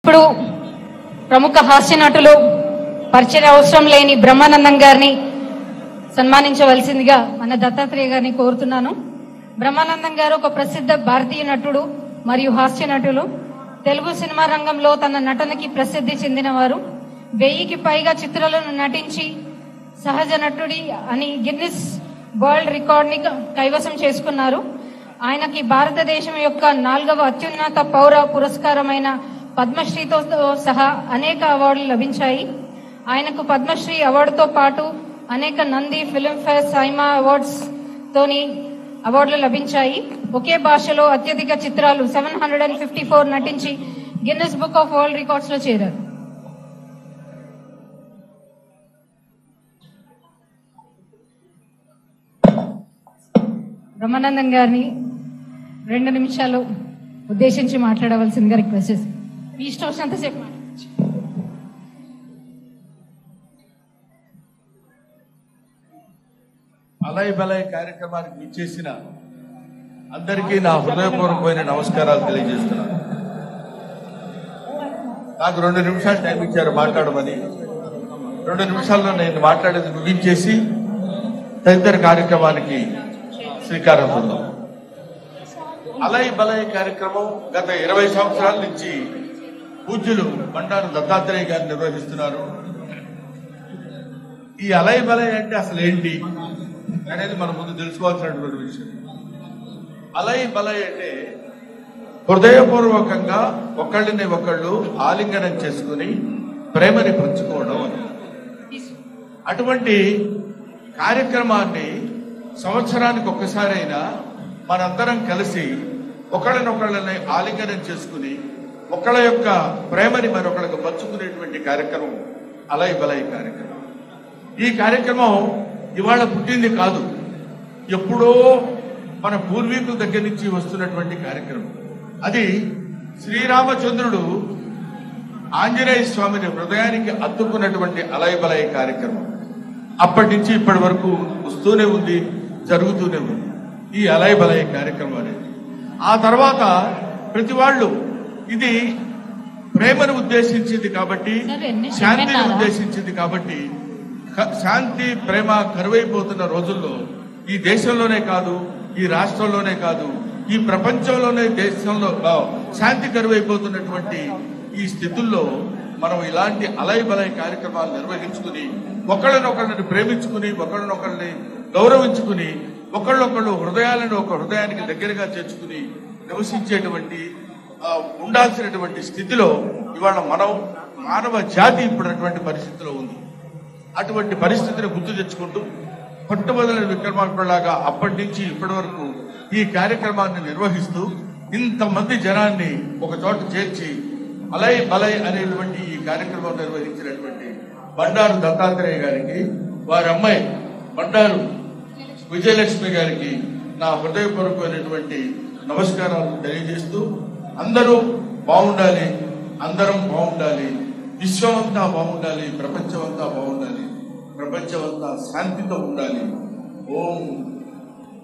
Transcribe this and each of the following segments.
ఇప్పుడు ప్రముఖ హాస్య నటులు పరిచయ అవసరం లేని బ్రహ్మానందం గారిని సన్మానించవలసిందిగా మన దత్తాత్రేయ గారిని కోరుతున్నాను. బ్రహ్మానందం గారు ఒక ప్రసిద్ధ భారతీయ నటుడు మరియు హాస్య నటులు. తెలుగు సినిమా రంగంలో తన నటనకి ప్రసిద్ధి చెందినవారు. 1000కి పైగా చిత్రాలను నటించి సహజ నటుడి అని గిన్నిస్ వరల్డ్ రికార్డ్ ని కైవసం చేసుకున్నారు. ఆయనకి భారతదేశం యొక్క 4వ అత్యున్నత పౌర పురస్కారమైన పద్మశ్రీతో సహా అనేక అవార్డులు లభించాయి. ఆయనకు పద్మశ్రీ అవార్డుతో పాటు అనేక నంది, ఫిల్మ్ఫేర్, సైమా అవార్డ్స్ తోని అవార్డులు లభించాయి. ఒకే భాషలో అత్యధిక చిత్రాలు 754 నటించి Guinness book of world records లో చేరారు. బ్రహ్మానందం గారిని 2 నిమిషాలు ఉద్దేశించి మాట్లాడవలసిందిగా రిక్వెస్ట్ చేస్తాను. మీ ఇష్టం వచ్చినంతసేపు మాట్లాడచ్చు. అలయ్ బలయ్ కార్యక్రమానికి విచ్చేసిన అందరికీ నా హృదయపూర్వకమైన నమస్కారాలు తెలియజేస్తున్నాను. నాకు 2 నిమిషాలు టైం ఇచ్చారు మాట్లాడమని. 2 నిమిషాల్లో నేను మాట్లాడేది ముగించేసి తదితర కార్యక్రమానికి శ్రీకారం చుడదాం. అలయ్ బలయ్ కార్యక్రమం గత 20 సంవత్సరాల నుంచి పూజ్యులు బండారు దత్తాత్రేయ గారు నిర్వహిస్తున్నారు. ఈ అలయ్ బలయ్ అంటే అసలు ఏంటి అనేది మనం ముందు తెలుసుకోవాల్సినటువంటి విషయం. అలయ్ బలయ్ అంటే హృదయపూర్వకంగా ఒకళ్ళని ఒకళ్ళు ఆలింగనం చేసుకుని ప్రేమని పంచుకోవడం అని. అటువంటి కార్యక్రమాన్ని సంవత్సరానికి ఒక్కసారైనా మనందరం కలిసి ఒకళ్ళనొకళ్ళని ఆలింగనం చేసుకుని ఒకళ్ళ యొక్క ప్రేమని మరొకళ్ళకు పంచుకునేటువంటి కార్యక్రమం అలయ్ బలయ్ కార్యక్రమం. ఈ కార్యక్రమం ఇవాళ పుట్టింది కాదు, ఎప్పుడో మన పూర్వీకుల దగ్గర నుంచి వస్తున్నటువంటి కార్యక్రమం. అది శ్రీరామచంద్రుడు ఆంజనేయ స్వామిని హృదయానికి అత్తుకున్నటువంటి అలయ్ బలయ్ కార్యక్రమం అప్పటి నుంచి ఇప్పటి వరకు వస్తూనే ఉంది, జరుగుతూనే ఉంది ఈ అలయ్ బలయ్ కార్యక్రమం అనేది. ఆ తర్వాత ప్రతి వాళ్ళు ఇది ప్రేమను ఉద్దేశించింది కాబట్టి, శాంతిని ఉద్దేశించింది కాబట్టి, శాంతి ప్రేమ కరువైపోతున్న రోజుల్లో ఈ దేశంలోనే కాదు, ఈ రాష్ట్రంలోనే కాదు, ఈ ప్రపంచంలోనే దేశంలో శాంతి కరువైపోతున్నటువంటి ఈ స్థితుల్లో మనం ఇలాంటి అలయ్ బలయ్ కార్యక్రమాలు నిర్వహించుకుని ఒకళ్ళనొకళ్ళని ప్రేమించుకుని ఒకళ్ళనొకళ్ళని గౌరవించుకుని ఒకళ్ళొకళ్ళు హృదయాలను ఒక హృదయానికి దగ్గరగా చేర్చుకుని నివసించేటువంటి ఉండాల్సినటువంటి స్థితిలో ఇవాళ మానవ జాతి ఇప్పుడున్నటువంటి పరిస్థితిలో ఉంది. అటువంటి పరిస్థితిని గుర్తు తెచ్చుకుంటూ పట్టుబదల విక్రమార్కులాగా అప్పటి నుంచి ఇప్పటి వరకు ఈ కార్యక్రమాన్ని నిర్వహిస్తూ ఇంతమంది జనాన్ని ఒక చోట చేర్చి అలయ్ బలయ్ అనేటువంటి ఈ కార్యక్రమం నిర్వహించినటువంటి బండారు దత్తాత్రేయ గారికి, వారి అమ్మాయి బండారు విజయలక్ష్మి గారికి నా హృదయపూర్వకమైనటువంటి నమస్కారాలు తెలియజేస్తూ, అందరూ బాగుండాలి, అందరం బాగుండాలి, విశ్వమంతా బాగుండాలి, ప్రపంచమంతా బాగుండాలి, ప్రపంచమంతా శాంతితో ఉండాలి. ఓం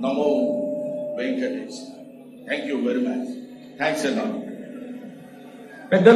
నమో Venkatesh. Thank you very much. Thanks అన్నా. పెద్దలు